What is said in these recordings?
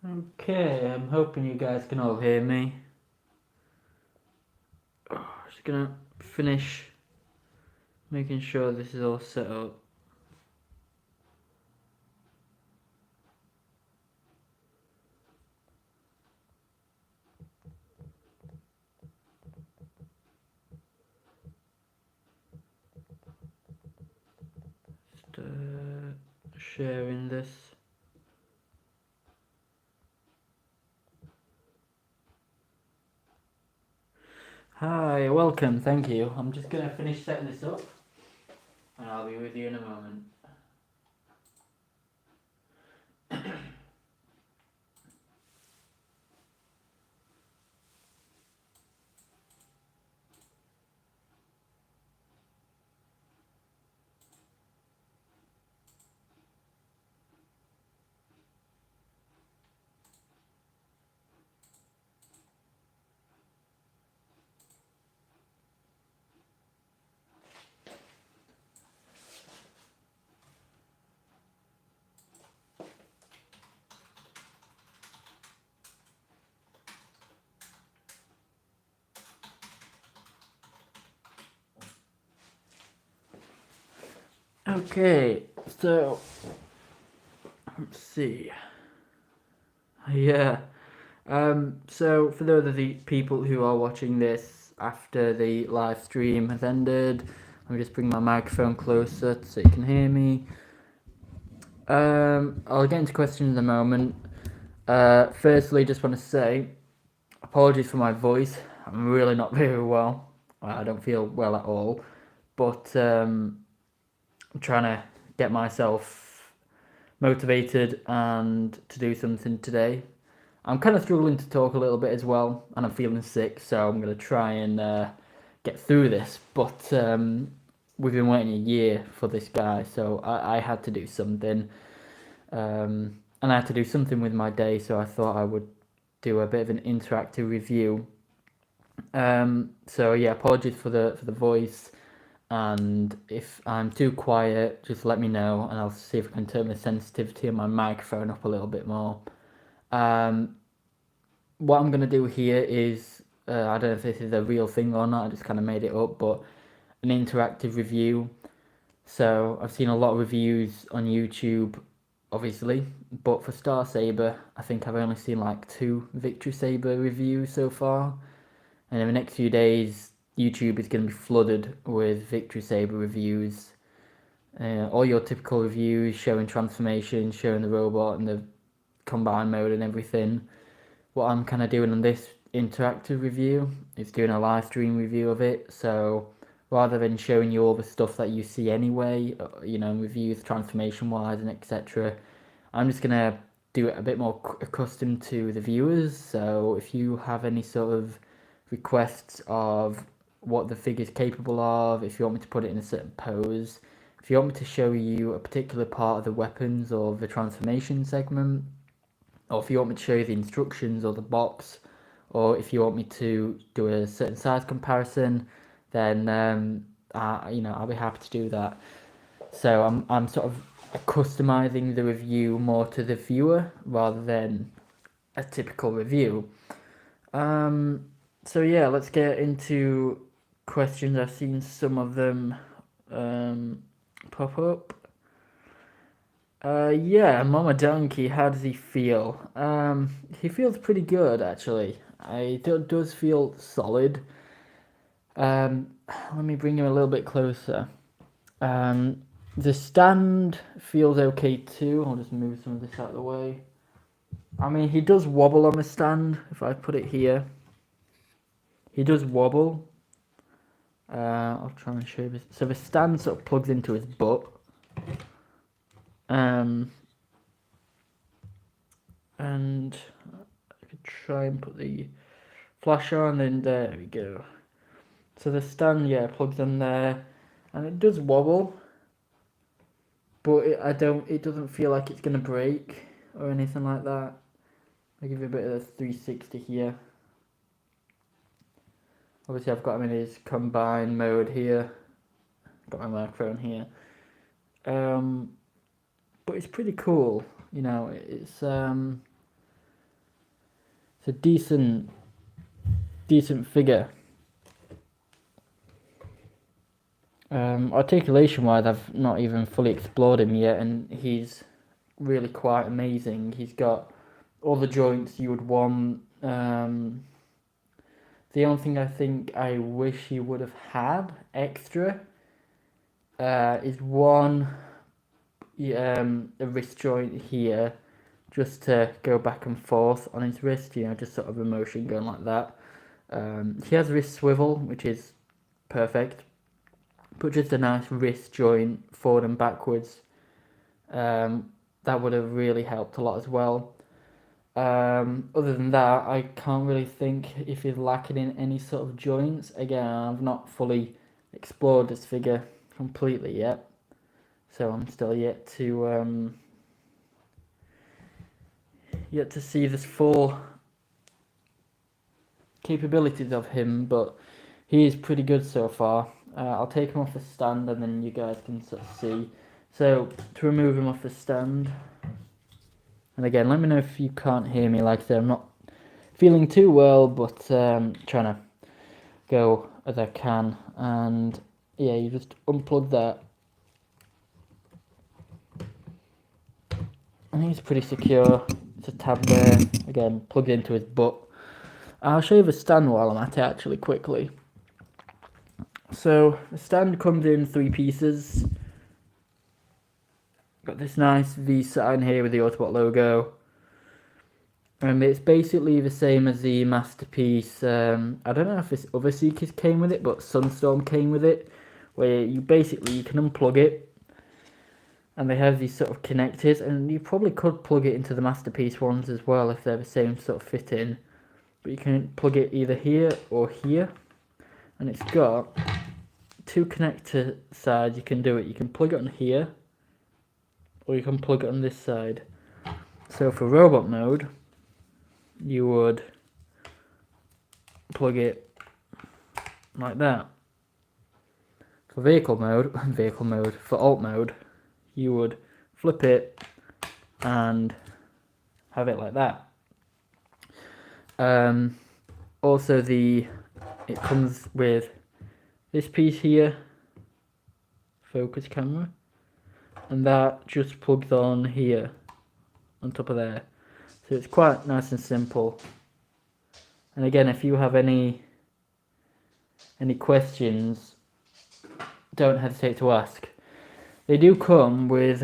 Okay, I'm hoping you guys can all hear me. Just gonna finish making sure this is all set up. Just sharing this. Hi, welcome, thank you. I'm just gonna finish setting this up and I'll be with you in a moment. Okay, so let's see. Yeah. So for those of the people who are watching this after the live stream has ended, let me just bring my microphone closer so you can hear me. I'll get into questions in a moment. Firstly, just want to say, apologies for my voice. I'm really not very well. I don't feel well at all, but I'm trying to get myself motivated and to do something today. I'm kind of struggling to talk a little bit as well, and I'm feeling sick, so I'm going to try and get through this. But we've been waiting a year for this guy, so I had to do something. And I had to do something with my day, so I thought I would do a bit of an interactive review. So yeah, apologies for the voice, and if I'm too quiet, just let me know, and I'll see if I can turn the sensitivity of my microphone up a little bit more. Um, what I'm gonna do here is I don't know if this is a real thing or not. I just kind of made it up, but an interactive review. So I've seen a lot of reviews on YouTube, obviously, but for Star Saber, I think I've only seen like 2 Victory Saber reviews so far. And in the next few days, YouTube is going to be flooded with Victory Saber reviews. All your typical reviews showing transformation, showing the robot and the combine mode and everything. What I'm kind of doing on this interactive review is doing a live stream review of it. So rather than showing you all the stuff that you see anyway, reviews transformation wise and etc., I'm just gonna do it a bit more accustomed to the viewers. So if you have any sort of requests of what the figure's capable of, if you want me to put it in a certain pose, if you want me to show you a particular part of the weapons or the transformation segment, or if you want me to show you the instructions or the box, or if you want me to do a certain size comparison, then I'll be happy to do that. So I'm sort of customizing the review more to the viewer rather than a typical review. So yeah, let's get into questions. I've seen some of them pop up. Yeah, Mama Donkey, how does he feel? He feels pretty good actually. It does feel solid. Let me bring him a little bit closer. Um, the stand feels okay too. I'll just move some of this out of the way. I mean, he does wobble on the stand. If I put it here, he does wobble. I'll try and show you this. So the stand sort of plugs into his butt. And I could try and put the flash on, and there we go. So the stand, yeah, plugs in there, and it does wobble, but it doesn't feel like it's gonna break or anything like that. I'll give you a bit of a 360 here. Obviously, I've got him in his combine mode here. Got my microphone here. But it's pretty cool. It's It's a decent figure. Articulation wise, I've not even fully explored him yet, and he's really quite amazing. He's got all the joints you would want. The only thing I think I wish he would have had extra is one a wrist joint here, just to go back and forth on his wrist, just sort of a motion going like that. He has a wrist swivel, which is perfect, but just a nice wrist joint forward and backwards. That would have really helped a lot as well. Other than that, I can't really think if he's lacking in any sort of joints. Again, I've not fully explored this figure completely yet, so I'm still yet to see this full capabilities of him, but he is pretty good so far. I'll take him off the stand and then you guys can sort of see. So to remove him off the stand, and again, let me know if you can't hear me. Like I said, I'm not feeling too well, but trying to go as I can. And yeah, you just unplug that. I think it's pretty secure. It's a tab there. Again, plugged into his butt. I'll show you the stand while I'm at it actually quickly. So the stand comes in 3 pieces. Got this nice V sign here with the Autobot logo. It's basically the same as the Masterpiece. I don't know if this other Seekers came with it, but Sunstorm came with it, where you can unplug it, and they have these sort of connectors, and you probably could plug it into the Masterpiece ones as well if they're the same sort of fit in. But you can plug it either here or here, and it's got 2 connector sides. You can do it. You can plug it on here, or you can plug it on this side. So for robot mode, you would plug it like that. For vehicle mode, for alt mode, you would flip it and have it like that. Also it comes with this piece here, focus camera, and that just plugs on here on top of there. So it's quite nice and simple. And again, if you have any questions, don't hesitate to ask. They do come with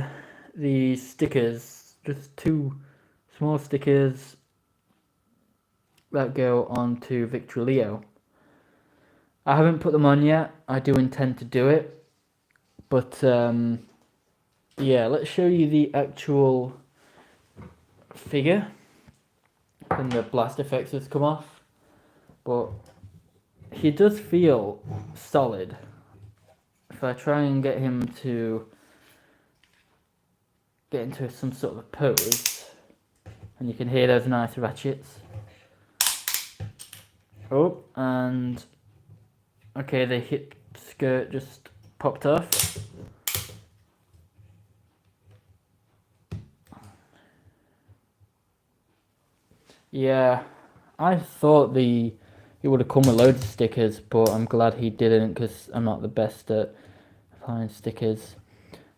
these stickers, just 2 small stickers that go onto Victory Leo. I haven't put them on yet. I do intend to do it, but yeah, let's show you the actual figure and the blast effects has come off, but he does feel solid. If I try and get him to get into some sort of a pose, and you can hear those nice ratchets. Oh, and okay, the hip skirt just popped off. Yeah, I thought it would have come with loads of stickers, but I'm glad he didn't, because I'm not the best at applying stickers.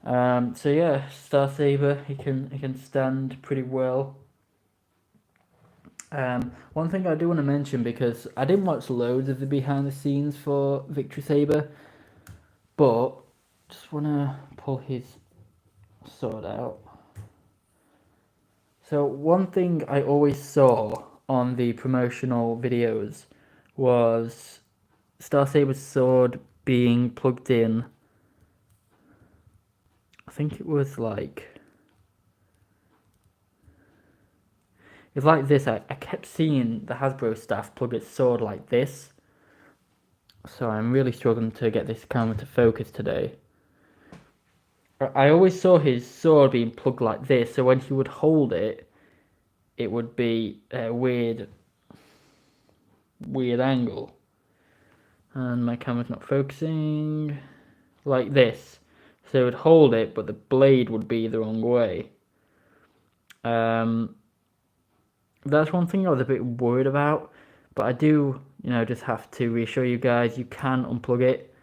So yeah, Star Saber, he can stand pretty well. One thing I do want to mention, because I didn't watch loads of the behind the scenes for Victory Saber, but just want to pull his sword out. So one thing I always saw on the promotional videos was Star Saber's sword being plugged in. I think it was like this. I kept seeing the Hasbro staff plug its sword like this. So I'm really struggling to get this camera to focus today. I always saw his sword being plugged like this, so when he would hold it, it would be a weird angle. And my camera's not focusing. Like this. So it would hold it, but the blade would be the wrong way. that's one thing I was a bit worried about, but I do, just have to reassure you guys, you can unplug it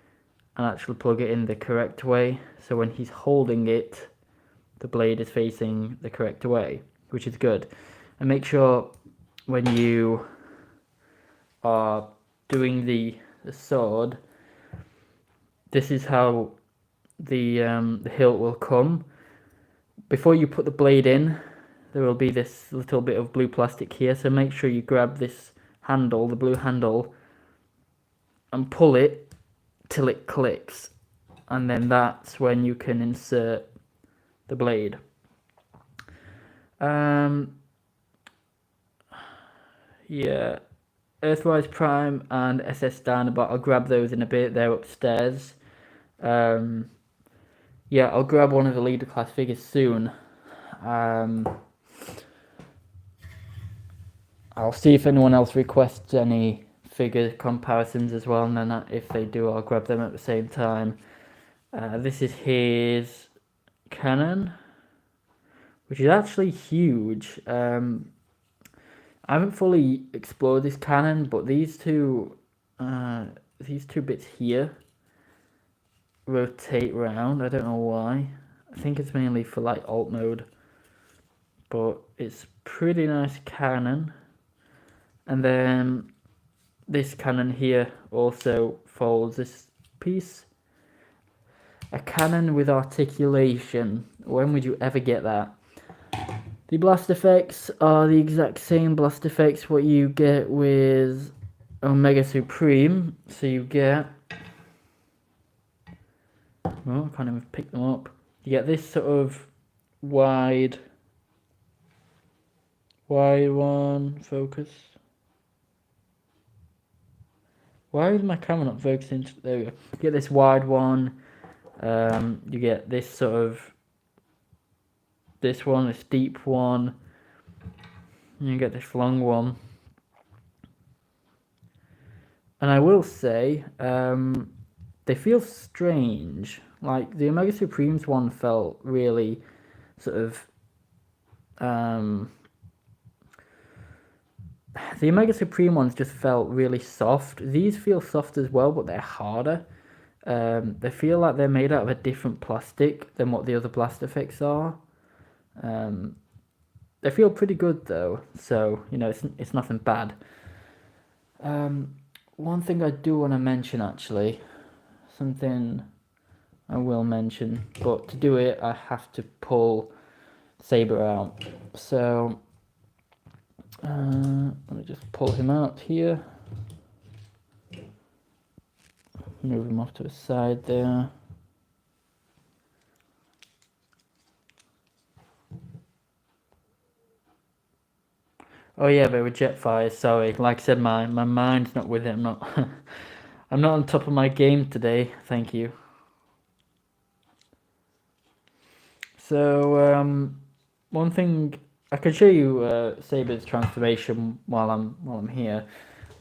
and actually plug it in the correct way. So when he's holding it, the blade is facing the correct way, which is good. And make sure when you are doing the sword, this is how the hilt will come. Before you put the blade in, there will be this little bit of blue plastic here, so make sure you grab this handle, the blue handle, and pull it till it clicks, and then that's when you can insert the blade. Yeah, Earthrise Prime and SS Dynabot, I'll grab those in a bit, they're upstairs. Yeah, I'll grab one of the leader class figures soon. I'll see if anyone else requests any figure comparisons as well, and then if they do, I'll grab them at the same time. This is his cannon, which is actually huge. I haven't fully explored this cannon, but these two bits here rotate round. I don't know why. I think it's mainly for like alt mode, but it's pretty nice cannon. And then this cannon here also folds this piece. A cannon with articulation. When would you ever get that? The blast effects are the exact same blast effects what you get with Omega Supreme. So you get... Oh, I can't even pick them up. You get this sort of wide one, focus. Why is my camera not focusing? There we go. You get this wide one. You get this sort of, this one, this deep one. And you get this long one. And I will say, they feel strange. Like the Omega Supremes one felt really sort of, the Omega Supreme ones just felt really soft. These feel soft as well, but they're harder. They feel like they're made out of a different plastic than what the other blast effects are. They feel pretty good though, so it's nothing bad. One thing I do want to mention actually, something I will mention, but to do it I have to pull Saber out. So let me just pull him out here. Move him off to the side there. Oh yeah, they were Jetfires, sorry. Like I said, my mind's not with it. I'm not I'm not on top of my game today, thank you. So one thing I can show you Saber's transformation while I'm here,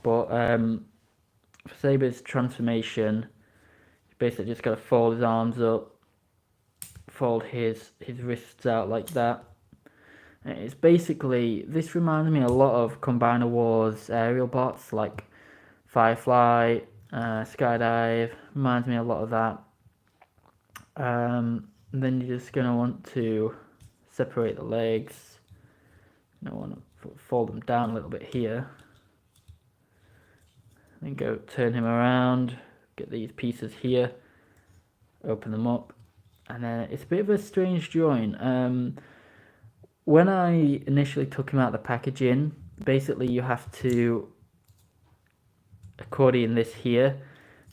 but for Saber's transformation, you basically just got to fold his arms up, fold his wrists out like that. And it's basically, this reminds me a lot of Combiner Wars aerial bots like Firefly, Skydive, reminds me a lot of that. And then you're just going to want to separate the legs. I want to fold them down a little bit here. Then go turn him around, get these pieces here, open them up, and then it's a bit of a strange joint. When I initially took him out of the packaging, basically you have to accordion this here,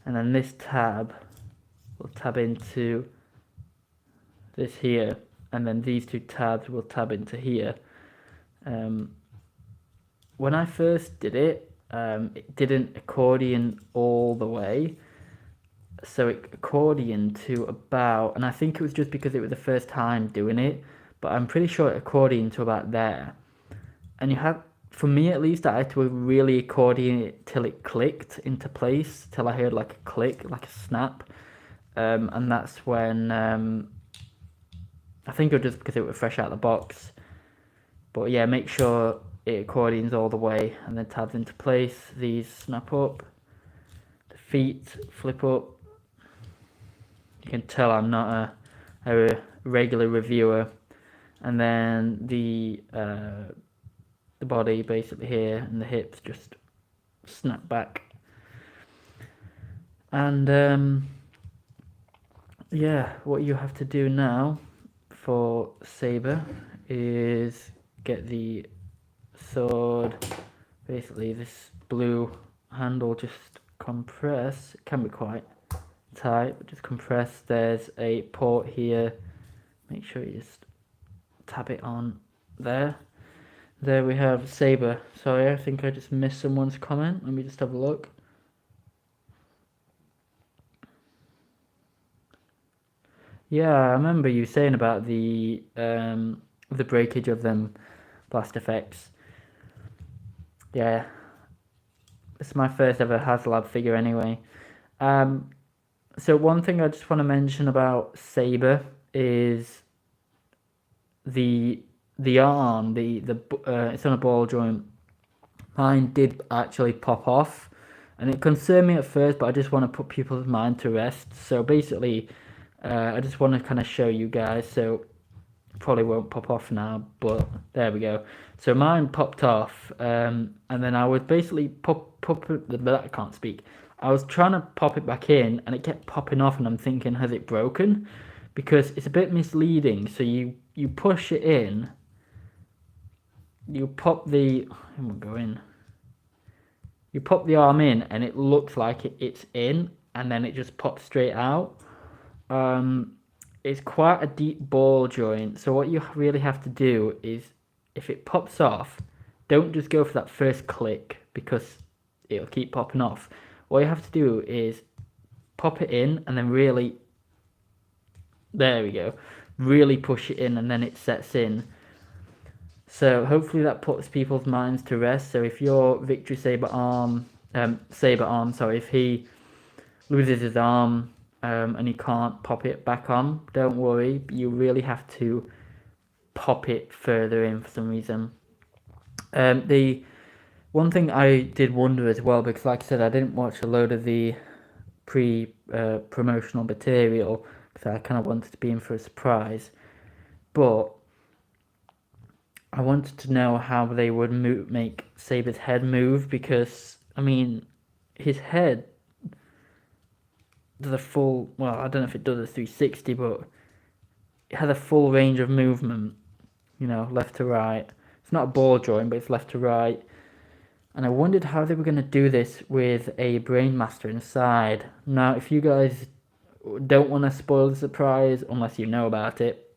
and then this tab will tab into this here, and then these two tabs will tab into here. When I first did it, it didn't accordion all the way, so it accordioned to about, and I think it was just because it was the first time doing it, but I'm pretty sure it accordioned to about there. And you have, for me at least, I had to really accordion it till it clicked into place, till I heard like a click, like a snap, and that's when, I think it was just because it was fresh out of the box. But yeah, make sure it accordions all the way and then tabs into place. These snap up. The feet flip up. You can tell I'm not a regular reviewer. And then the body basically here and the hips just snap back. And yeah, what you have to do now for Saber is get the sword, basically this blue handle, just compress. It can be quite tight, but just compress. There's a port here. Make sure you just tap it on there. There we have Saber. Sorry, I think I just missed someone's comment. Let me just have a look. Yeah, I remember you saying about the breakage of them blast effects. Yeah, it's my first ever HasLab figure anyway. So one thing I just want to mention about Saber is the arm, it's on a ball joint. Mine did actually pop off, and it concerned me at first, but I just want to put people's mind to rest. So basically, I just want to kind of show you guys. So probably won't pop off now, but there we go. So mine popped off, and then I would basically pop it. I can't speak. I was trying to pop it back in, and it kept popping off, and I'm thinking, has it broken? Because it's a bit misleading. So you push it in, you pop the you pop the arm in, and it looks like it's in, and then it just pops straight out. It's quite a deep ball joint, so what you really have to do is, if it pops off, don't just go for that first click, because it'll keep popping off. What you have to do is pop it in, and then really, there we go, really push it in, and then it sets in. So hopefully that puts people's minds to rest. So if your Victory Saber arm, if he loses his arm, and you can't pop it back on, don't worry, you really have to pop it further in for some reason. The one thing I did wonder as well, because like I said, I didn't watch a load of the promotional material, because I kind of wanted to be in for a surprise, but I wanted to know how they would make Saber's head move, because, I mean, his head does a full, well, I don't know if it does a 360, but it has a full range of movement, you know, left to right. It's not a ball joint, but it's left to right. And I wondered how they were going to do this with a Brainmaster inside. Now, if you guys don't want to spoil the surprise, unless you know about it,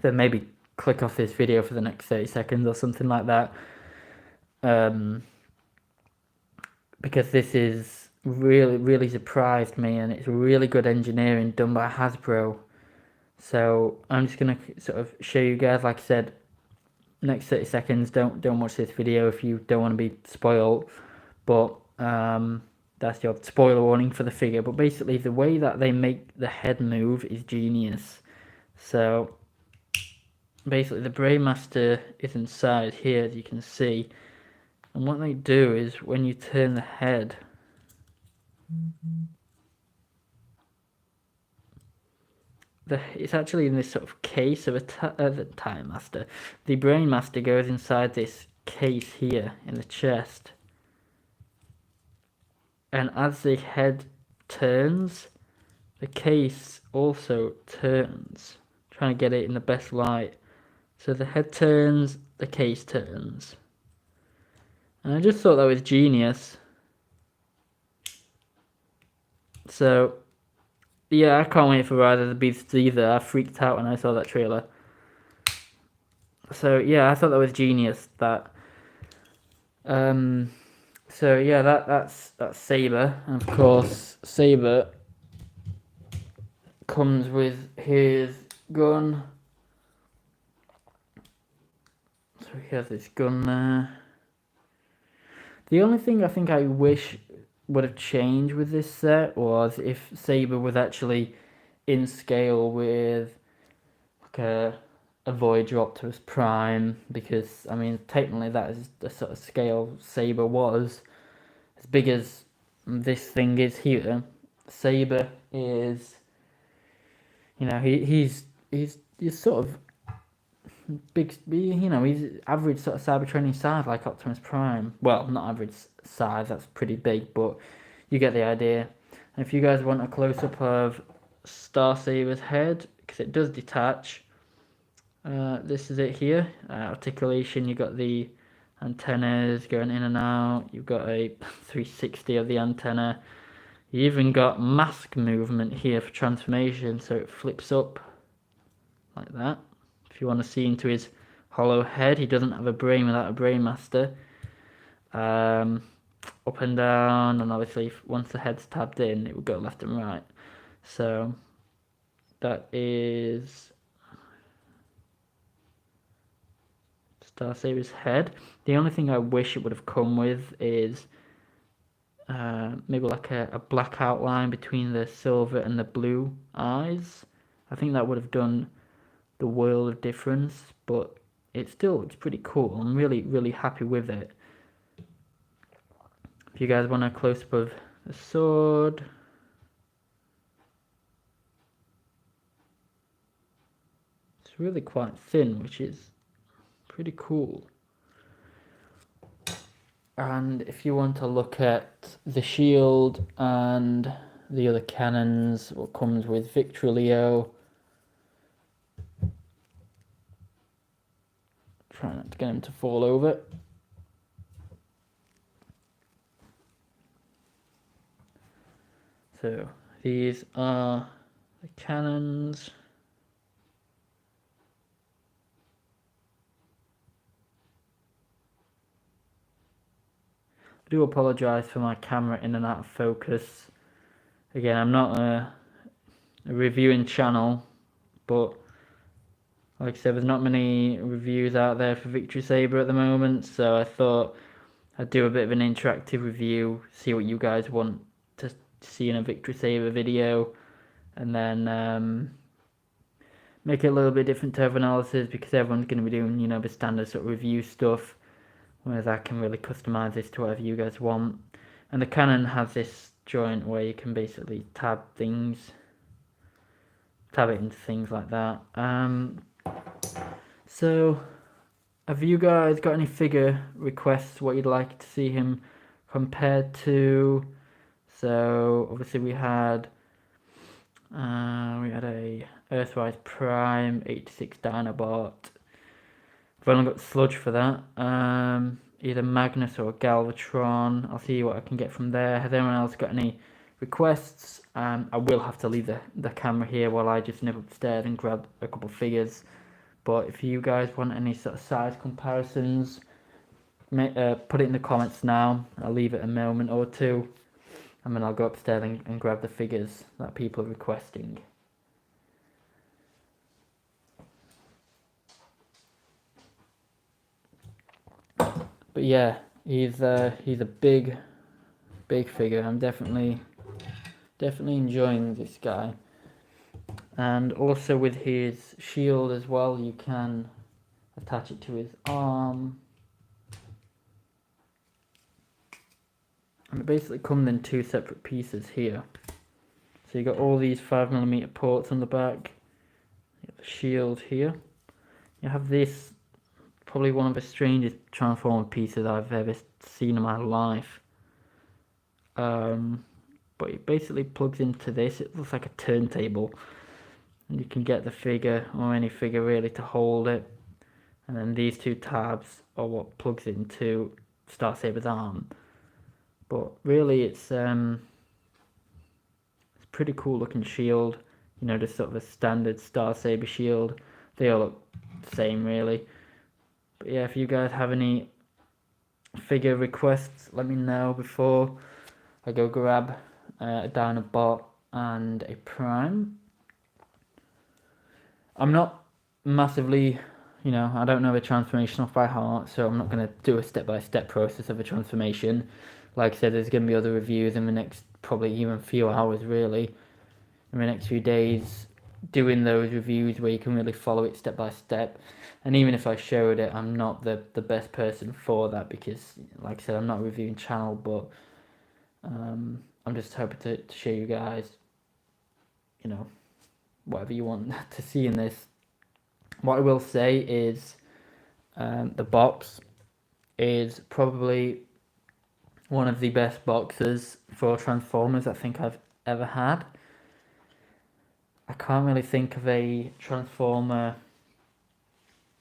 then maybe click off this video for the next 30 seconds or something like that. Because this is really surprised me, and it's really good engineering done by Hasbro. So I'm just gonna sort of show you guys, like I said, next 30 seconds. Don't watch this video if you don't want to be spoiled, but that's your spoiler warning for the figure. But basically, the way that they make the head move is genius. So basically, the Brainmaster is inside here, as you can see, and what they do is, when you turn the head, it's actually in this sort of case of the Time Master. The Brainmaster goes inside this case here in the chest, and as the head turns, the case also turns. I'm trying to get it in the best light. So the head turns, the case turns, and I just thought that was genius. So yeah, I can't wait for Rise of the Beasts either. I freaked out when I saw that trailer. So yeah, I thought that was genius. That so yeah, that's Saber, and of course Saber comes with his gun. So he has this gun there. The only thing I think I wish would have changed with this set was if Saber was actually in scale with like a Voyager Optimus Prime, because I mean technically that is the sort of scale Saber was. As big as this thing is here, Saber is, you know, he's sort of big, you know, he's average sort of Cybertronian size like Optimus Prime. Well, not average size, that's pretty big, but you get the idea. And if you guys want a close up of Star Saber's head, because it does detach, this is it here. Articulation, you've got the antennas going in and out, you've got a 360 of the antenna, you even got mask movement here for transformation, so it flips up like that. If you want to see into his hollow head, he doesn't have a brain without a brain master. Up and down, and obviously once the head's tabbed in, it will go left and right. So that is Star Saber's head. The only thing I wish it would have come with is maybe like a black outline between the silver and the blue eyes. I think that would have done the world of difference, but it still looks pretty cool. I'm really happy with it. If you guys want a close-up of the sword, it's really quite thin, which is pretty cool. And if you want to look at the shield and the other cannons, what comes with Victrilio, try not to get him to fall over. So these are the cannons. I do apologise for my camera in and out of focus. Again, I'm not a reviewing channel, but like I said, there's not many reviews out there for Victory Saber at the moment, so I thought I'd do a bit of an interactive review, see what you guys want to see in a Victory Saber video, and then make it a little bit different to everyone else's, because everyone's going to be doing, you know, the standard sort of review stuff, whereas I can really customize this to whatever you guys want. And the cannon has this joint where you can basically tab it into things like that. So have you guys got any figure requests, what you'd like to see him compared to? So obviously we had a Earthrise Prime 86 Dinobot. I've only got Sludge for that. Either Magnus or Galvatron. I'll see what I can get from there. Has anyone else got any requests? I will have to leave the camera here while I just nip upstairs and grab a couple of figures. But if you guys want any sort of size comparisons, put it in the comments now. I'll leave it a moment or two, and then I'll go upstairs and grab the figures that people are requesting. But yeah, he's a big figure. I'm definitely enjoying this guy. And also with his shield as well, you can attach it to his arm. And it basically comes in two separate pieces here. So you got all these 5mm ports on the back. You have the shield here. You have this, probably one of the strangest transformer pieces I've ever seen in my life. But it basically plugs into this. It looks like a turntable. And you can get the figure, or any figure really, to hold it. And then these two tabs are what plugs into Star Saber's arm. But really it's pretty cool looking shield. You know, just sort of a standard Star Saber shield. They all look the same really. But yeah, if you guys have any figure requests, let me know before I go grab a Dinobot and a Prime. I'm not massively, you know, I don't know the transformation off by heart, so I'm not going to do a step-by-step process of a transformation. Like I said, there's going to be other reviews in the next probably even few hours really. In the next few days, doing those reviews where you can really follow it step by step. And even if I showed it, I'm not the best person for that because, like I said, I'm not a reviewing channel, but I'm just hoping to show you guys, you know, whatever you want to see in this. What I will say is the box is probably one of the best boxes for Transformers I think I've ever had. I can't really think of a Transformer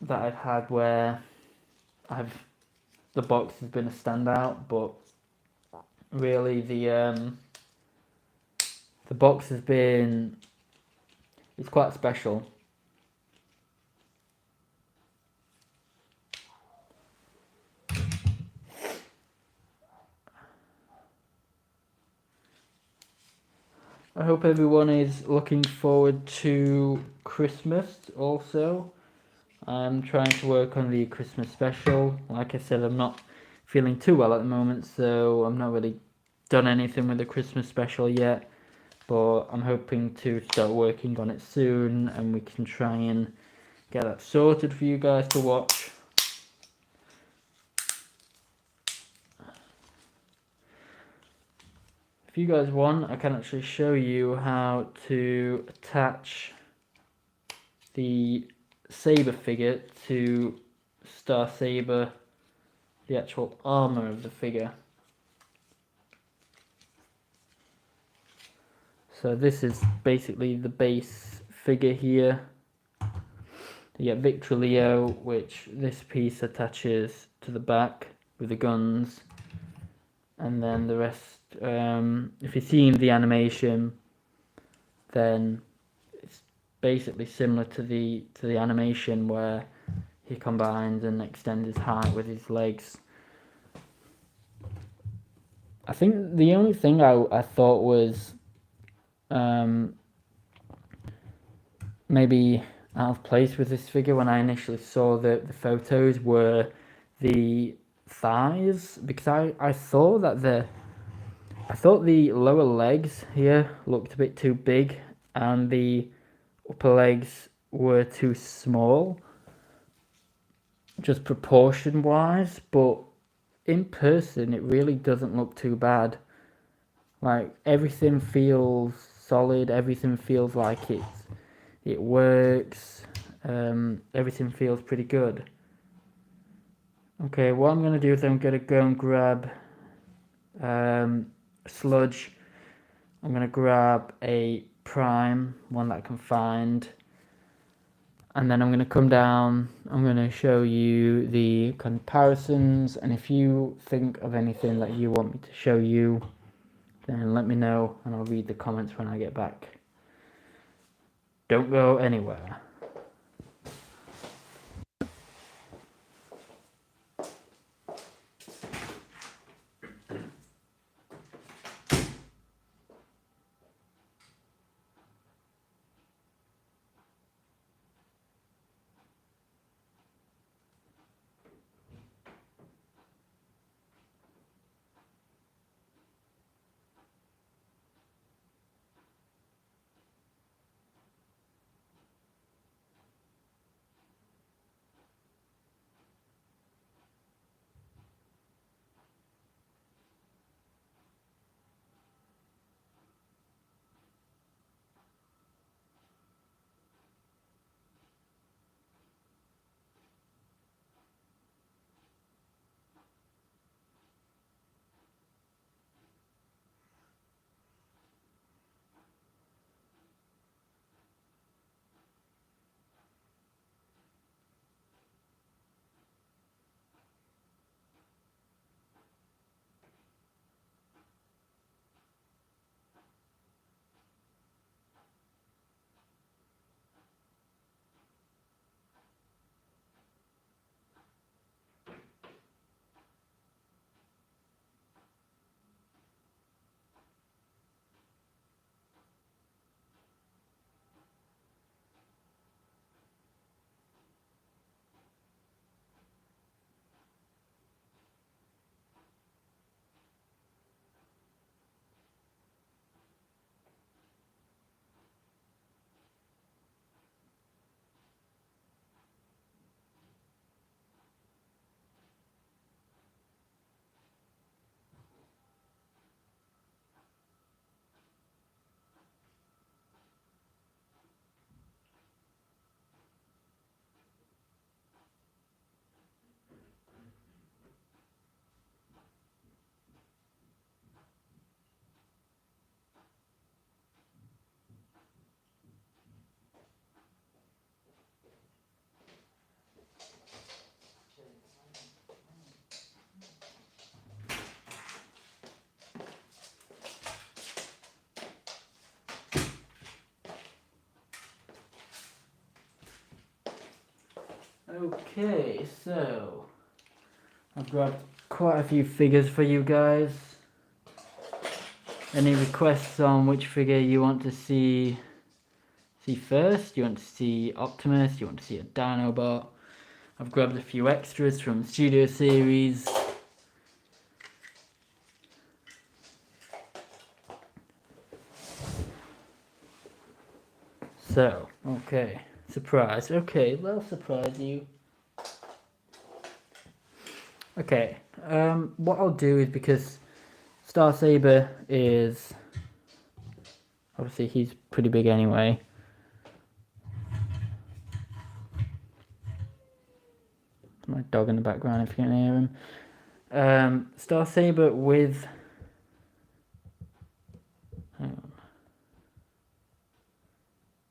that I've had where the box has been a standout, but really the box has been, it's quite special. I hope everyone is looking forward to Christmas also. I'm trying to work on the Christmas special. Like I said, I'm not feeling too well at the moment, so I'm not really done anything with the Christmas special yet. But I'm hoping to start working on it soon, and we can try and get that sorted for you guys to watch. If you guys want, I can actually show you how to attach the Saber figure to Star Saber, the actual armor of the figure. So this is basically the base figure here. You get Victor Leo, which this piece attaches to the back with the guns, and then the rest. If you've seen the animation, then it's basically similar to the animation where he combines and extends his height with his legs. I think the only thing I thought was maybe out of place with this figure when I initially saw the photos were the thighs, because I thought that the lower legs here looked a bit too big and the upper legs were too small, just proportion wise, but in person it really doesn't look too bad. Like, everything feels solid, everything feels like it works, everything feels pretty good. Okay, what I'm going to do is I'm going to go and grab sludge. I'm going to grab a prime, one that I can find, and then I'm going to come down, I'm going to show you the comparisons, and if you think of anything that you want me to show you, then let me know and I'll read the comments when I get back. Don't go anywhere. Okay, so I've grabbed quite a few figures for you guys. Any requests on which figure you want to see first? You want to see Optimus? You want to see a Dinobot? I've grabbed a few extras from Studio Series. So, okay, surprise. Okay, they'll surprise you. Okay, what I'll do is, because Star Saber is, obviously he's pretty big anyway. My dog in the background if you can hear him. Star Saber with, hang on.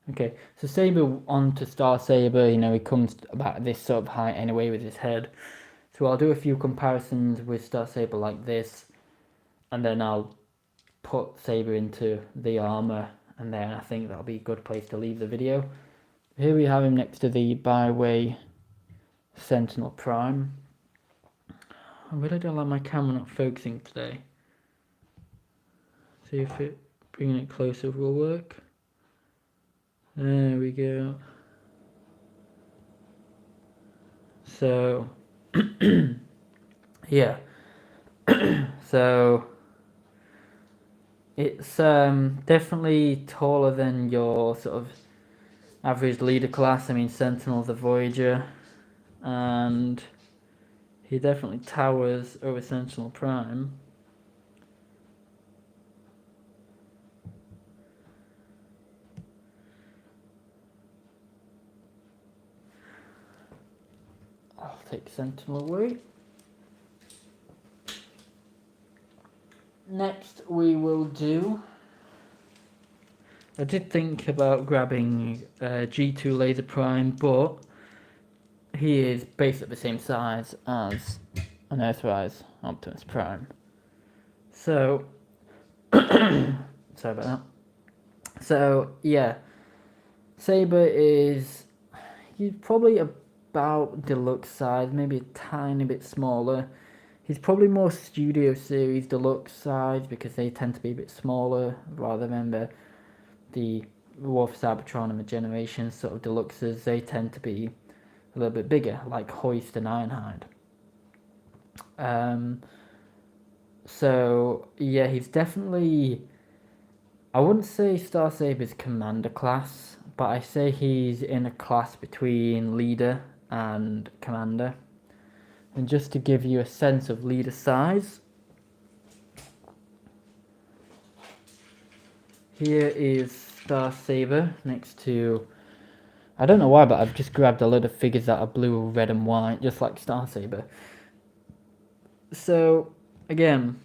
Okay, so Saber onto Star Saber, you know, he comes about this sort of height anyway with his head. So I'll do a few comparisons with Star Saber like this, and then I'll put Saber into the armor, and then I think that'll be a good place to leave the video. Here we have him next to the Byway Sentinel Prime. I really don't like my camera not focusing today. See if bringing it closer will work. There we go. So, yeah. So, it's definitely taller than your sort of average leader class. I mean, Sentinel's a Voyager, and he definitely towers over Sentinel Prime. I'll take Sentinel away. Next we will do, I did think about grabbing G2 Laser Prime, but he is basically the same size as an Earthrise Optimus Prime. So, sorry about that. So, yeah, Saber is, he's probably about deluxe size, maybe a tiny bit smaller. He's probably more Studio Series deluxe size because they tend to be a bit smaller rather than the War for Cybertron and the Generation sort of deluxes. They tend to be a little bit bigger, like Hoist and Ironhide. So yeah, he's definitely, I wouldn't say Star Saber's Commander class, but I say he's in a class between Leader and Commander. And just to give you a sense of leader size, here is Star Saber next to, I don't know why, but I've just grabbed a load of figures that are blue, red and white, just like Star Saber. So, again,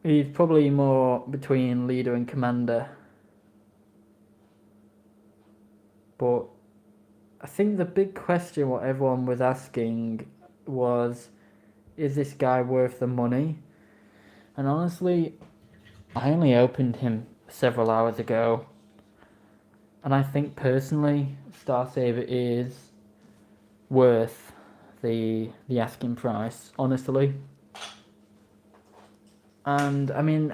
he's probably more between leader and commander. But I think the big question what everyone was asking was, is this guy worth the money? And honestly, I only opened him several hours ago, and I think personally Star Saber is worth the asking price, honestly. And I mean,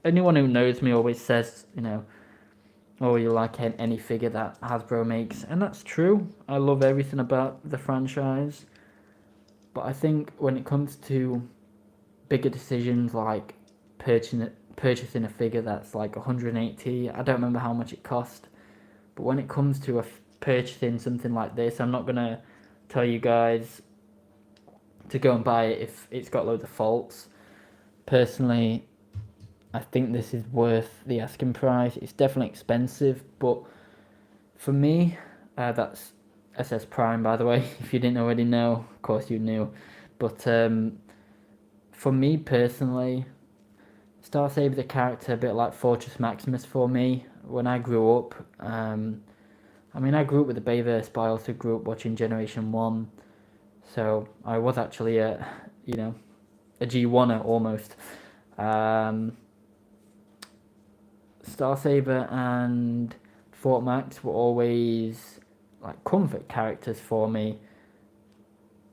anyone who knows me always says, you know, oh, you like any figure that Hasbro makes, and that's true. I love everything about the franchise, but I think when it comes to bigger decisions like purchasing a figure that's like 180, I don't remember how much it cost, but when it comes to purchasing something like this, I'm not gonna tell you guys to go and buy it if it's got loads of faults. Personally, I think this is worth the asking price. It's definitely expensive, but for me, that's SS Prime, by the way. If you didn't already know, of course you knew. But for me personally, Star Saber's a character a bit like Fortress Maximus for me. When I grew up, I mean, I grew up with the Bayverse, but I also grew up watching Generation 1. So I was actually a G1er almost. Star Saber and Fort Max were always like comfort characters for me.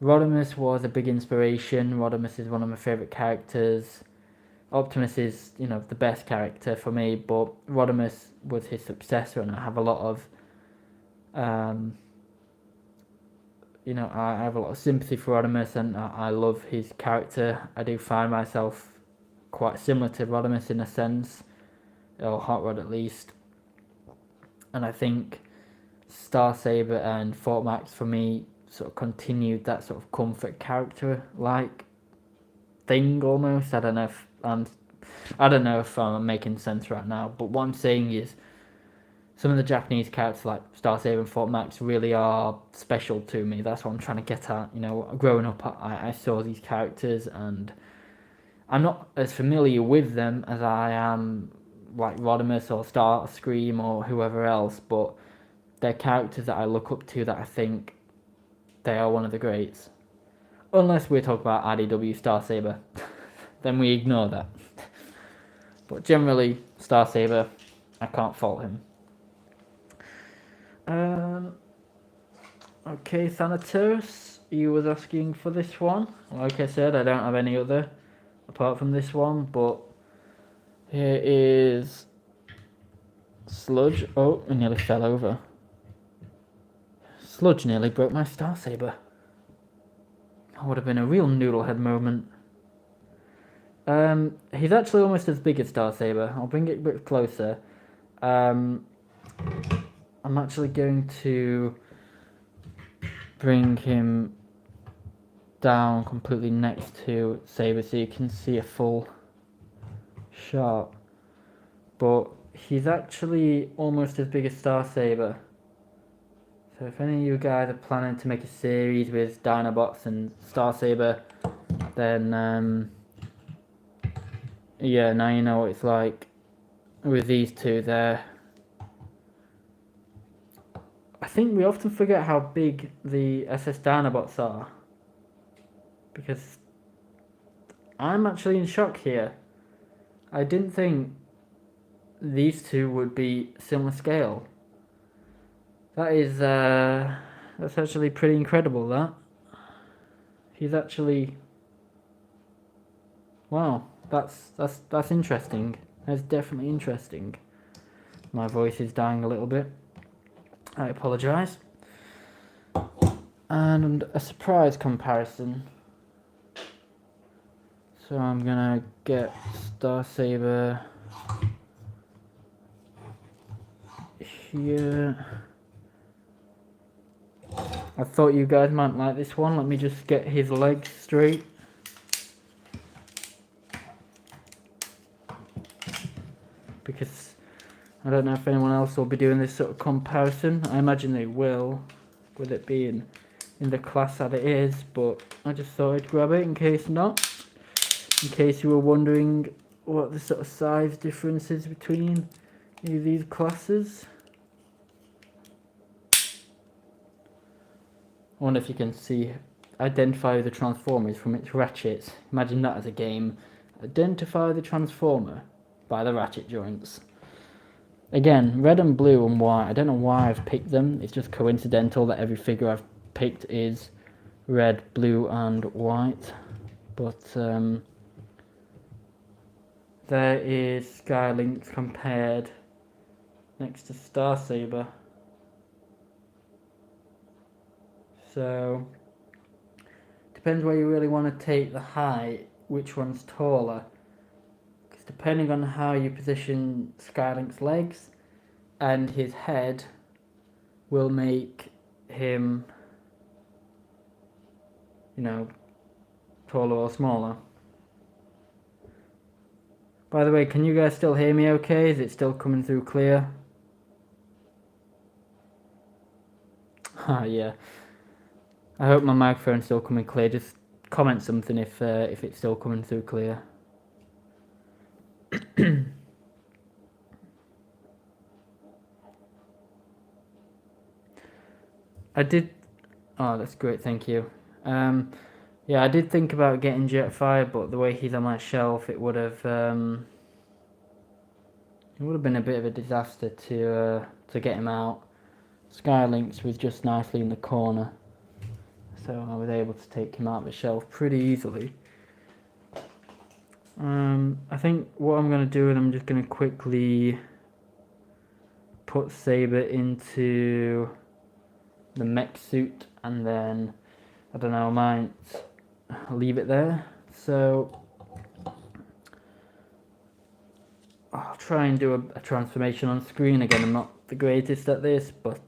Rodimus was a big inspiration. Rodimus is one of my favourite characters. Optimus is, the best character for me, but Rodimus was his successor, and I have a lot of, I have a lot of sympathy for Rodimus, and I love his character. I do find myself quite similar to Rodimus in a sense, or Hot Rod at least. And I think Star Saber and Fort Max for me sort of continued that sort of comfort character like thing almost. I don't know if I'm making sense right now, but what I'm saying is some of the Japanese characters like Star Saber and Fort Max really are special to me. That's what I'm trying to get at. Growing up, I saw these characters, and I'm not as familiar with them as I am like Rodimus or Starscream or whoever else, but they're characters that I look up to, that I think they are one of the greats. Unless we're talking about IDW Star Saber, then we ignore that. But generally, Star Saber, I can't fault him. Okay, Thanatos, you was asking for this one. Like I said, I don't have any other apart from this one, but here is Sludge. Oh, I nearly fell over. Sludge nearly broke my Star Saber. That would have been a real noodlehead moment. He's actually almost as big as Star Saber. I'll bring it a bit closer. I'm actually going to bring him down completely next to Saber so you can see a full shot. But he's actually almost as big as Star Saber. So if any of you guys are planning to make a series with Dinobots and Star Saber, then yeah, now you know what it's like with these two there. I think we often forget how big the SS Dinobots are, because I'm actually in shock here. I didn't think these two would be similar scale. That's actually pretty incredible, that. He's actually... Wow, that's interesting. That's definitely interesting. My voice is dying a little bit. I apologise. And a surprise comparison. So I'm gonna get Star Saber here. I thought you guys might like this one. Let me just get his legs straight. Because I don't know if anyone else will be doing this sort of comparison. I imagine they will, with it being in the class that it is, but I just thought I'd grab it in case not. In case you were wondering what the sort of size difference is between these classes. I wonder if you can identify the Transformers from its ratchets. Imagine that as a game. Identify the Transformer by the ratchet joints. Again, red and blue and white. I don't know why I've picked them. It's just coincidental that every figure I've picked is red, blue and white. But there is Skylynx compared next to Star Saber. So, depends where you really want to take the height, which one's taller. Because depending on how you position Skylynx's legs and his head will make him, taller or smaller. By the way, can you guys still hear me okay? Is it still coming through clear? Yeah. I hope my microphone's still coming clear. Just comment something if it's still coming through clear. I did... Oh, that's great, thank you. Yeah, I did think about getting Jetfire, but the way he's on my shelf, it would have been a bit of a disaster to get him out. Skylynx was just nicely in the corner, so I was able to take him out of the shelf pretty easily. I think what I'm going to do is I'm just going to quickly put Saber into the mech suit, and then I don't know, I might leave it there. So I'll try and do a transformation on screen. Again, I'm not the greatest at this, but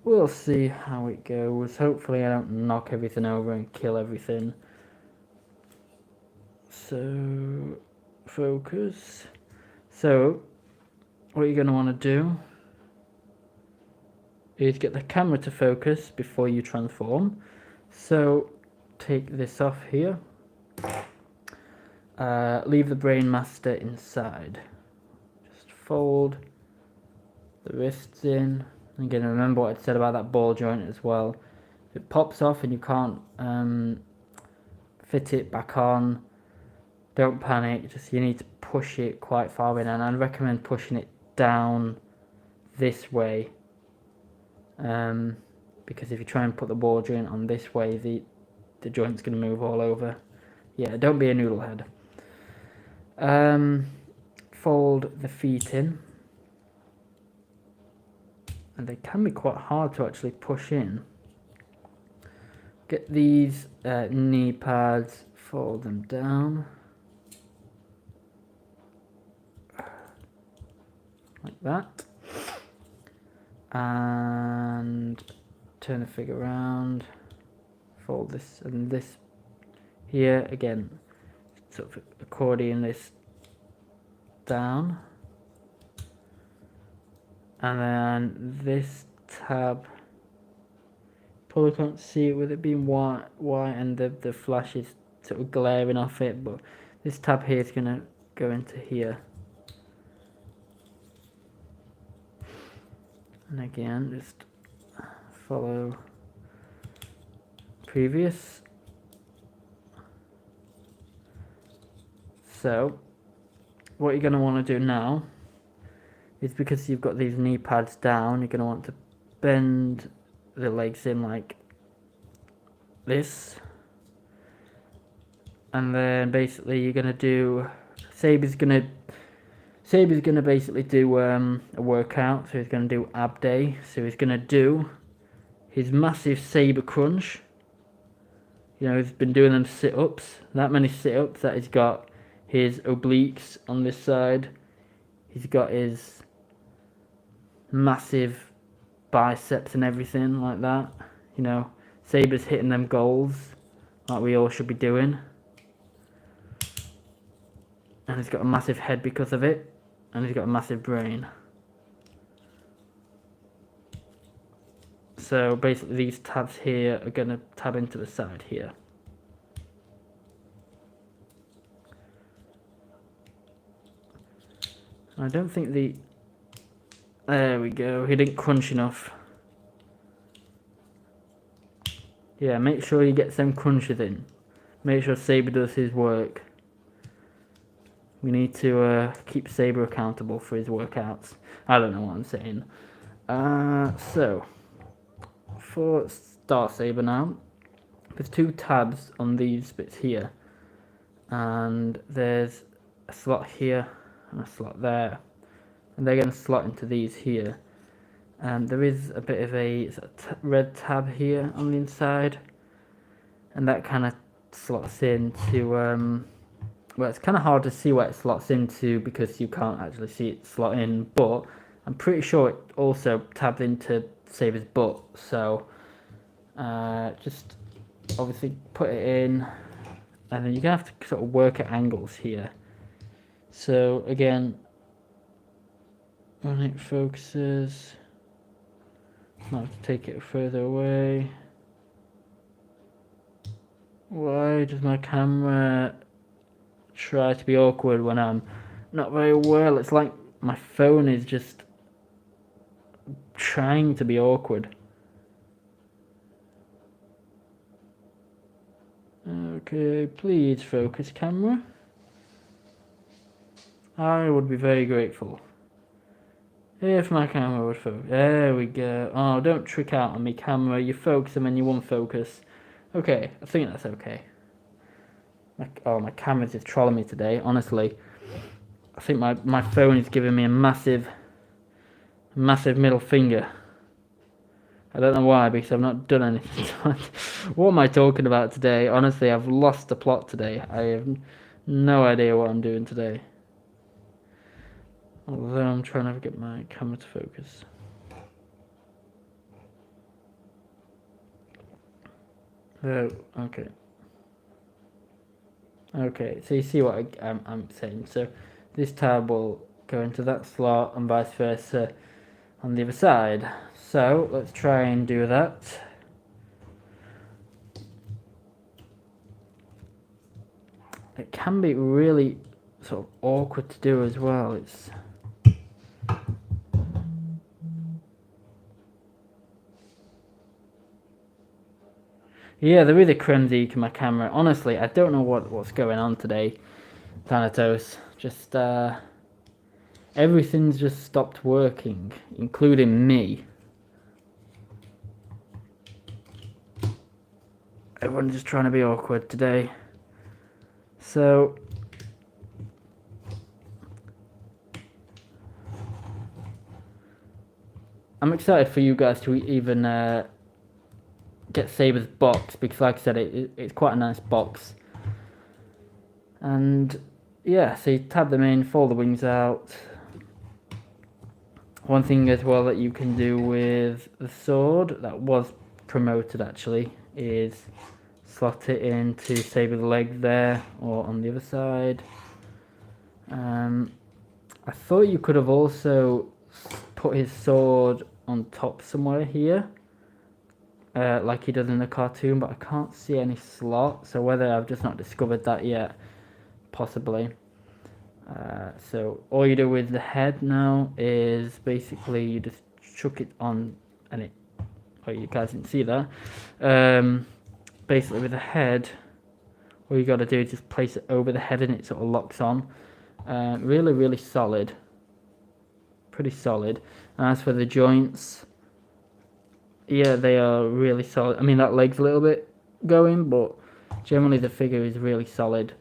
we'll see how it goes. Hopefully I don't knock everything over and kill everything. So, focus. So, what you're going to want to do is get the camera to focus before you transform. So, take this off here. Leave the Brain Master inside. Just fold the wrists in. Again, remember what I said about that ball joint as well. If it pops off and you can't fit it back on, don't panic. Just you need to push it quite far in, and I'd recommend pushing it down this way. Because if you try and put the ball joint on this way, the joint's going to move all over. Yeah, don't be a noodle head. Fold the feet in, and they can be quite hard to actually push in. Get these knee pads, fold them down like that, and turn the figure around, fold this and this here again, sort of accordion this down, and then this tab, probably can't see it with it being white and the flash is sort of glaring off it, but this tab here is going to go into here. And again, just follow previous. So, what you're going to want to do now is, because you've got these knee pads down, you're going to want to bend the legs in like this. And then basically you're going to do, Saber's going to basically do a workout. So he's going to do ab day. So he's going to do his massive Saber crunch. You know, he's been doing them sit-ups, that many sit-ups, that he's got his obliques on this side. He's got his massive biceps and everything like that. You know, Saber's hitting them goals like we all should be doing. And he's got a massive head because of it. And he's got a massive brain. So basically these tabs here are going to tab into the side here. I don't think there we go, he didn't crunch enough. Yeah, make sure you get some crunches in. Make sure Saber does his work. We need to keep Saber accountable for his workouts. I don't know what I'm saying. So, for Star Saber now, there's two tabs on these bits here. And there's a slot here and a slot there. And they're going to slot into these here. There is a bit of a red tab here on the inside. And that kind of slots into... well, it's kind of hard to see where it slots into because you can't actually see it slot in, but I'm pretty sure it also tabs into Saber's butt. So just obviously put it in, and then you're gonna have to sort of work at angles here. So again, when it focuses, I'll have to take it further away. Why does my camera try to be awkward when I'm not very well? It's like my phone is just trying to be awkward. Okay, please focus, camera. I would be very grateful If my camera would focus. There we go. Oh, don't trick out on me, camera. You focus and then you won't focus. Okay, I think that's okay. My camera's just trolling me today, honestly. I think my phone is giving me a massive middle finger. I don't know why, because I've not done anything. What am I talking about today? Honestly, I've lost the plot today. I have no idea what I'm doing today. Although I'm trying to get my camera to focus. Oh, okay. Okay, so you see what I'm saying. So this tab will go into that slot and vice versa on the other side. So let's try and do that. It can be really sort of awkward to do as well. It's yeah, there is a crimsy to my camera. Honestly, I don't know what's going on today, Thanatos. Just everything's just stopped working, including me. Everyone's just trying to be awkward today. So I'm excited for you guys to even get Saber's box, because like I said, it's quite a nice box. And yeah, so you tab them in, fold the wings out. One thing as well that you can do with the sword, that was promoted actually, is slot it into Saber's leg there, or on the other side. I thought you could have also put his sword on top somewhere here, like he does in the cartoon, but I can't see any slot, so whether I've just not discovered that yet, possibly. So all you do with the head now is basically you just chuck it on, and it, oh, you guys didn't see that, basically with the head, all you got to do is just place it over the head and it sort of locks on. Really solid, pretty solid. And as for the joints, yeah, they are really solid. I mean, that leg's a little bit going, but generally the figure is really solid.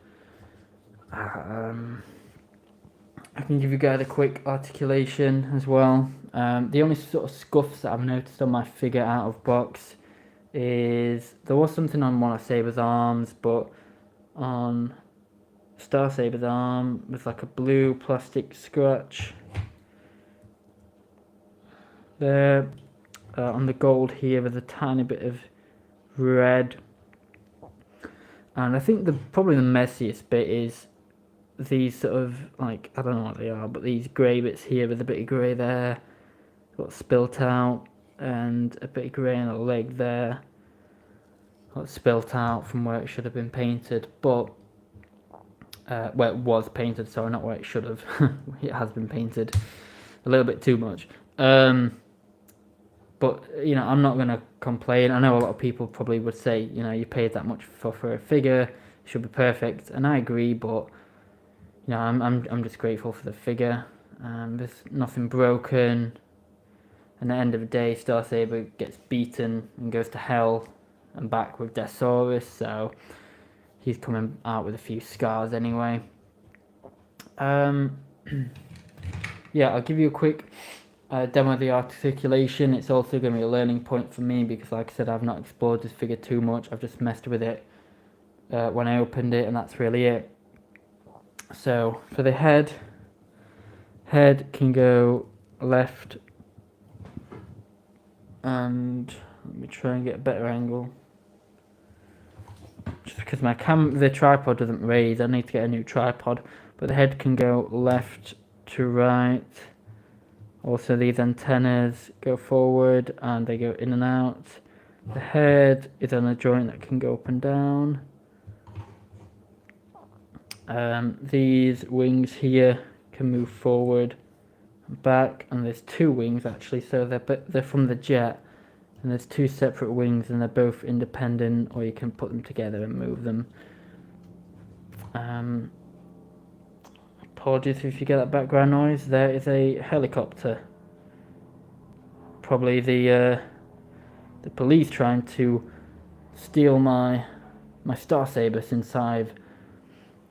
I can give you guys a quick articulation as well. The only sort of scuffs that I've noticed on my figure out of box is there was something on one of Saber's arms, but on Star Saber's arm was like a blue plastic scratch there. On the gold here there's a tiny bit of red, and I think probably the messiest bit is these sort of, like, I don't know what they are, but these grey bits here with a bit of grey there, got spilt out, and a bit of grey on the leg there, got spilt out from where it should have been painted, but where it was painted, sorry, not where it should have. It has been painted a little bit too much. But, you know, I'm not going to complain. I know a lot of people probably would say, you know, you paid that much for a figure, it should be perfect, and I agree, but you know, I'm just grateful for the figure. There's nothing broken. And at the end of the day, Star Saber gets beaten and goes to hell and back with Deathsaurus, so he's coming out with a few scars anyway. Yeah, I'll give you a quick demo of the articulation. It's also going to be a learning point for me because, like I said, I've not explored this figure too much. I've just messed with it when I opened it, and that's really it. So for the head can go left, and let me try and get a better angle. Just because the tripod doesn't raise, I need to get a new tripod. But the head can go left to right. Also, these antennas go forward and they go in and out. The head is on a joint that can go up and down. These wings here can move forward and back, and there's two wings actually, so they're from the jet, and there's two separate wings and they're both independent, or you can put them together and move them. Apologies if you get that background noise. There is a helicopter probably the police trying to steal my Star Saber, since I've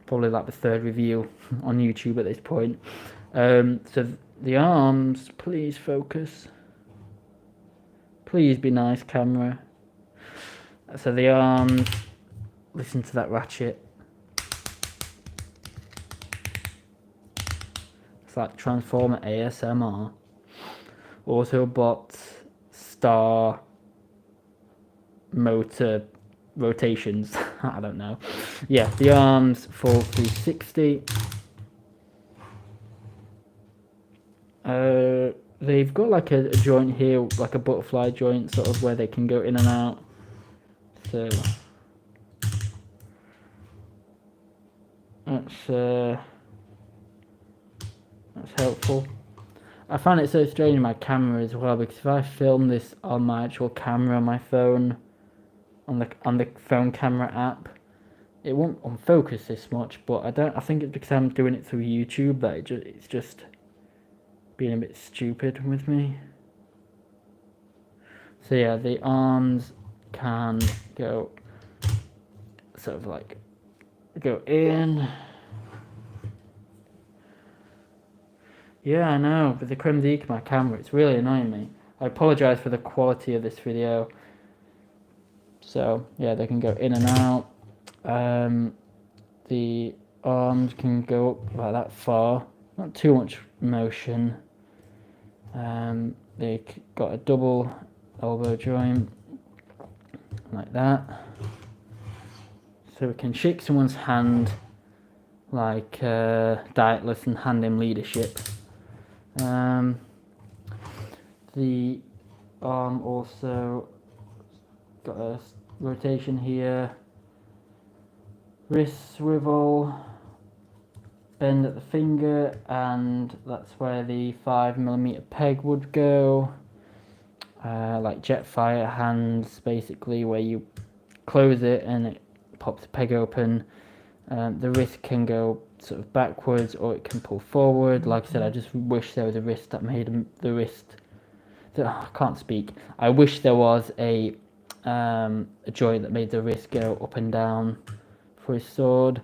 probably like the third review on YouTube at this point. So the arms, please focus. Please be nice, camera. So the arms, listen to that ratchet. It's like Transformer ASMR. Autobot star motor rotations. I don't know. Yeah, the arms full 360. They've got like a joint here, like a butterfly joint, sort of, where they can go in and out. So that's helpful. I find it so strange in my camera as well, because if I film this on my actual camera on my phone, on the phone camera app, it won't unfocus this much. But I think it's because I'm doing it through YouTube that it's just being a bit stupid with me. So yeah, the arms can go sort of like go in. Yeah, I know, but the Creme my camera, it's really annoying me. I apologise for the quality of this video. So yeah, they can go in and out. The arms can go up about that far, not too much motion. They got a double elbow joint like that, so we can shake someone's hand like Dietless and hand him leadership. The arm also got a rotation here, wrist swivel, bend at the finger, and that's where the 5mm peg would go. Like Jetfire hands, basically, where you close it and it pops the peg open. The wrist can go sort of backwards, or it can pull forward. Like I said, I just wish there was a wrist that made the wrist. I can't speak. I wish there was a joint that made the wrist go up and down for his sword.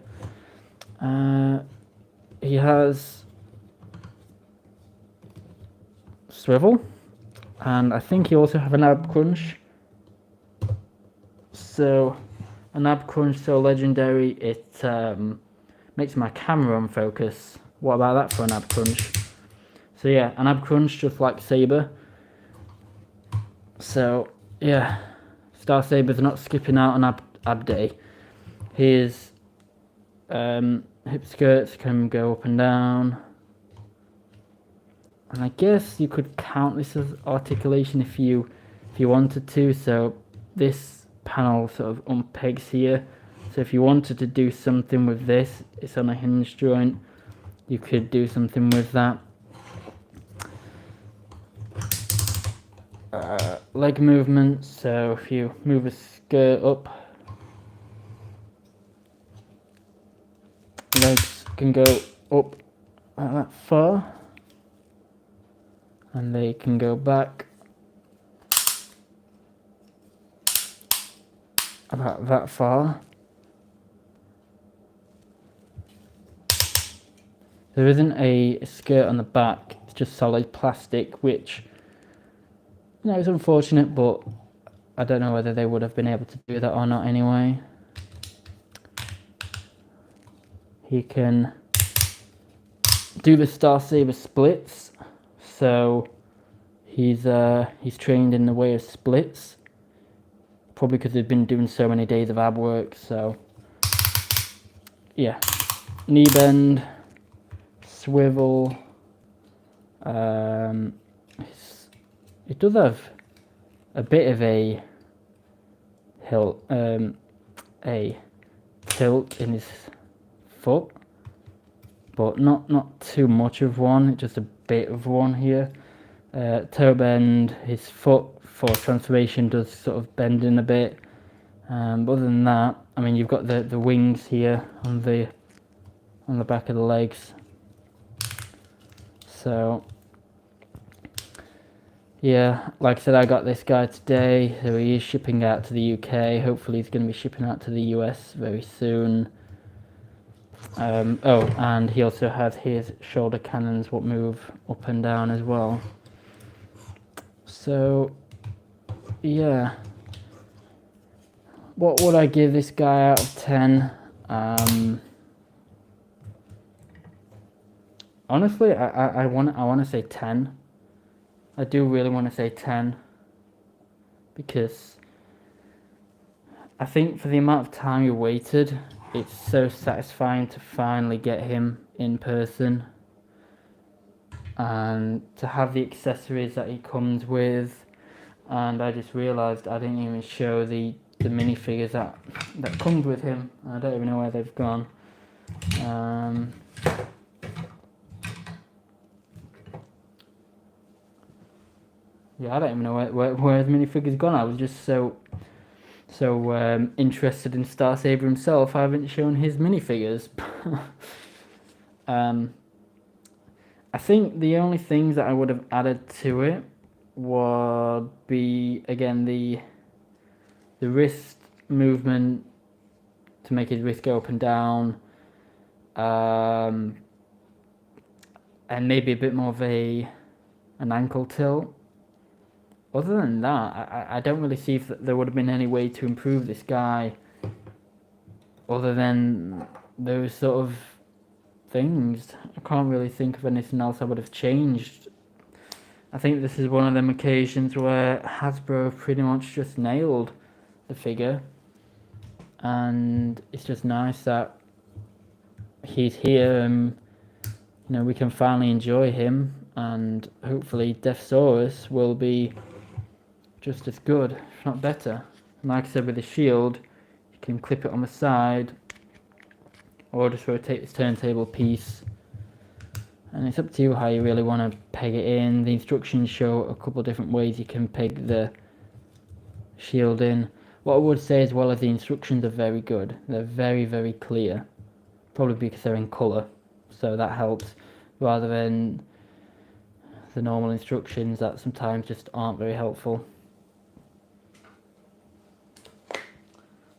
He has swivel, and I think he also have an ab crunch. So an ab crunch so legendary, it makes my camera unfocus. What about that for an ab crunch? So yeah, an ab crunch just like Saber. So yeah, Star Saber's not skipping out on ab day. His hip skirts can go up and down, and I guess you could count this as articulation if you wanted to. So this panel sort of unpegs here, so if you wanted to do something with this, it's on a hinge joint, you could do something with that. Leg movements, so if you move a skirt up, legs can go up like that far, and they can go back about that far. There isn't a skirt on the back, it's just solid plastic, which, you know, it's unfortunate, but I don't know whether they would have been able to do that or not anyway. He can do the Star Saber splits, so he's trained in the way of splits, probably because they've been doing so many days of ab work. So yeah, knee bend, swivel. It does have a bit of a tilt in his foot, but not too much of one, just a bit of one here. Toe bend, his foot for transformation does sort of bend in a bit, but other than that, I mean, you've got the wings here on the back of the legs. So yeah, like I said, I got this guy today, so he is shipping out to the UK. Hopefully he's going to be shipping out to the US very soon. Oh, and he also has his shoulder cannons what move up and down as well. So, yeah. What would I give this guy out of 10? Honestly, I want to say 10. I do really want to say 10. Because I think for the amount of time you waited, it's so satisfying to finally get him in person. And to have the accessories that he comes with. And I just realised I didn't even show the minifigures that comes with him. I don't even know where they've gone. Yeah, I don't even know where the minifigures gone. I was just so interested in Star Saber himself. I haven't shown his minifigures. I think the only things that I would have added to it would be, again, the wrist movement to make his wrist go up and down, and maybe a bit more of an ankle tilt. Other than that, I don't really see if there would have been any way to improve this guy other than those sort of things. I can't really think of anything else I would have changed. I think this is one of them occasions where Hasbro pretty much just nailed the figure, and it's just nice that he's here and we can finally enjoy him, and hopefully Deathsaurus will be just as good, if not better. And like I said, with the shield, you can clip it on the side or just rotate this turntable piece, and it's up to you how you really want to peg it in. The instructions show a couple of different ways you can peg the shield in. What I would say as well is the instructions are very good. They're very, very clear, probably because they're in colour, so that helps, rather than the normal instructions that sometimes just aren't very helpful.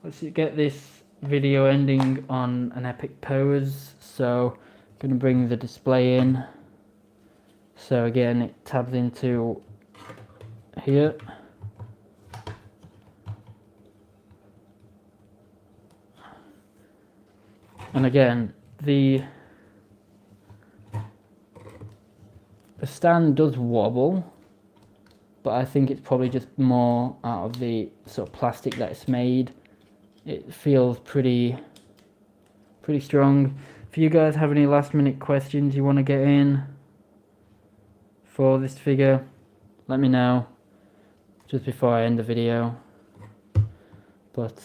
Let's get this video ending on an epic pose. So I'm going to bring the display in. So again, it tabs into here. And again, the stand does wobble, but I think it's probably just more out of the sort of plastic that it's made. It feels pretty strong. If you guys have any last minute questions you want to get in for this figure, let me know just before I end the video. But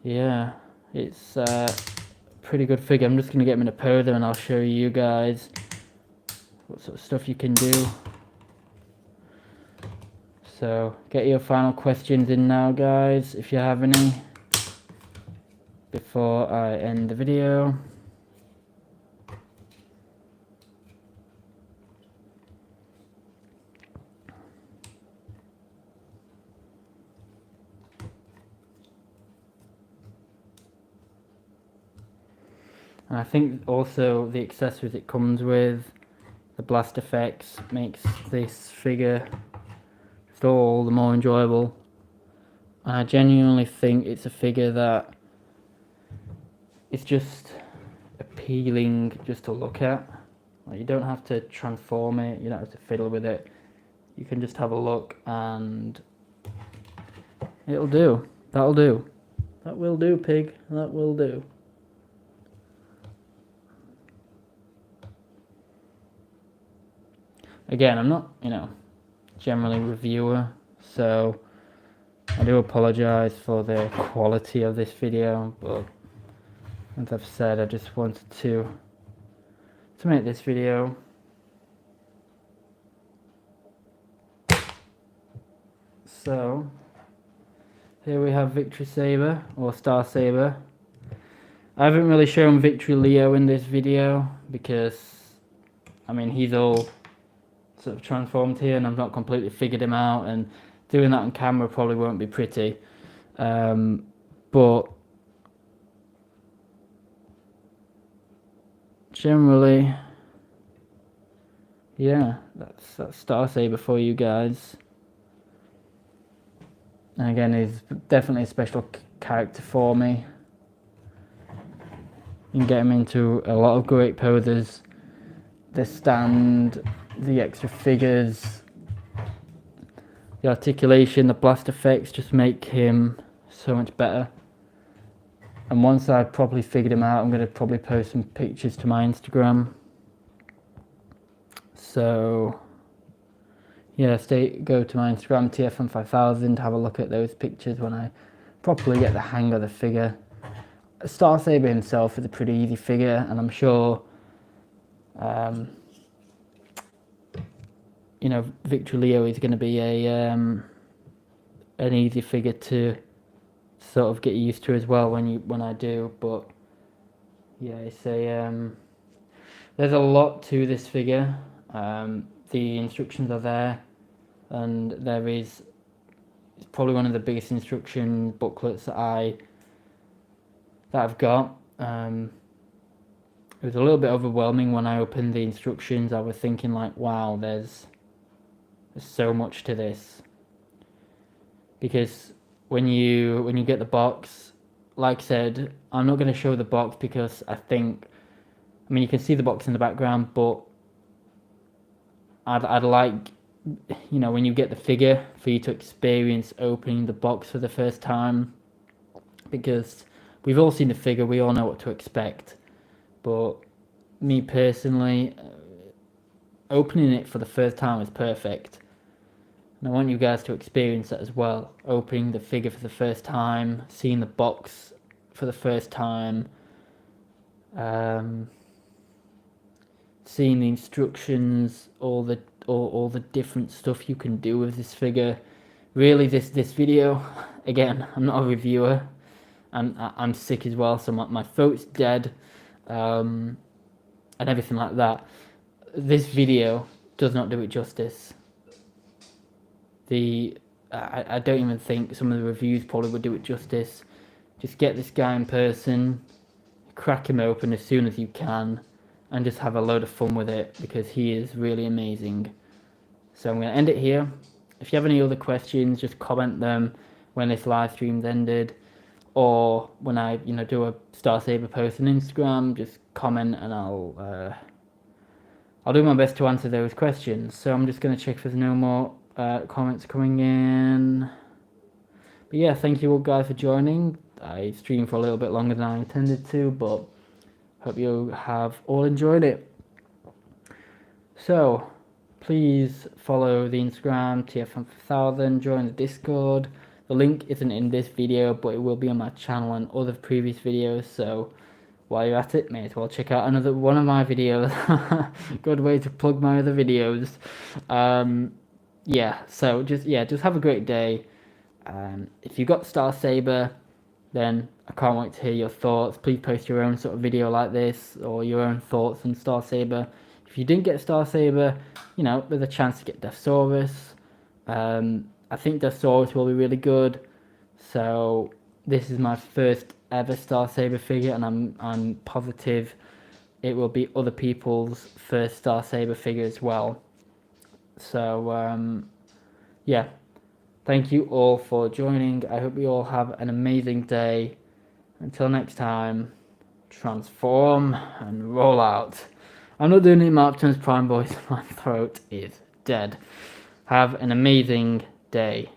yeah, it's a pretty good figure. I'm just going to get him in a pose and I'll show you guys what sort of stuff you can do. So get your final questions in now, guys, if you have any, before I end the video. And I think also the accessories it comes with, the blast effects, makes this figure all the more enjoyable. And I genuinely think it's a figure that it's just appealing just to look at. Like, you don't have to transform it, you don't have to fiddle with it. You can just have a look and it'll do. That'll do. That will do, pig. That will do. Again, I'm not, generally reviewer, so I do apologize for the quality of this video, but as I've said, I just wanted to make this video. So here we have Victory Saber, or Star Saber. I haven't really shown Victory Leo in this video because he's all sort of transformed here and I've not completely figured him out, and doing that on camera probably won't be pretty. But generally, yeah, that's Star Saber for you guys. And again, he's definitely a special character for me. You can get him into a lot of great poses. The stand, the extra figures, the articulation, the blast effects just make him so much better. And once I've properly figured him out, I'm going to probably post some pictures to my Instagram. So yeah, go to my Instagram, TFM5000, have a look at those pictures when I properly get the hang of the figure. Star Saber himself is a pretty easy figure, and I'm sure, you know, Victor Leo is going to be an easy figure to sort of get used to as well when I do. But yeah, it's there's a lot to this figure. The instructions are there, and it's probably one of the biggest instruction booklets that I've got. It was a little bit overwhelming when I opened the instructions. I was thinking like, wow, there's so much to this. Because when you get the box, like I said, I'm not going to show the box because I mean, you can see the box in the background, but I'd like, you know, when you get the figure, for you to experience opening the box for the first time, because we've all seen the figure, we all know what to expect. But me personally, opening it for the first time is perfect. And I want you guys to experience that as well. Opening the figure for the first time, seeing the box for the first time, seeing the instructions, all the different stuff you can do with this figure. Really, this video, again, I'm not a reviewer, and I'm sick as well, so my throat's dead, and everything like that. This video does not do it justice. I don't even think some of the reviews probably would do it justice. Just get this guy in person, crack him open as soon as you can, and just have a load of fun with it, because he is really amazing. So I'm going to end it here. If you have any other questions, just comment them when this live stream's ended, or when I do a Star Saber post on Instagram. Just comment and I'll do my best to answer those questions. So I'm just going to check if there's no more comments coming in. But yeah, thank you all guys for joining. I streamed for a little bit longer than I intended to, but hope you have all enjoyed it. So please follow the Instagram, TFM5000, join the Discord. The link isn't in this video, but it will be on my channel and other previous videos. So while you're at it, may as well check out another one of my videos. Good way to plug my other videos. Yeah, so just have a great day. If you got Star Saber, then I can't wait to hear your thoughts. Please post your own sort of video like this, or your own thoughts on Star Saber. If you didn't get Star Saber, you know, there's a chance to get Deathsaurus. I think Deathsaurus will be really good. So this is my first ever Star Saber figure, and I'm positive it will be other people's first Star Saber figure as well. So yeah, thank you all for joining. I hope you all have an amazing day. Until next time, transform and roll out. I'm not doing it in my Optimus Prime voice. My throat is dead. Have an amazing day.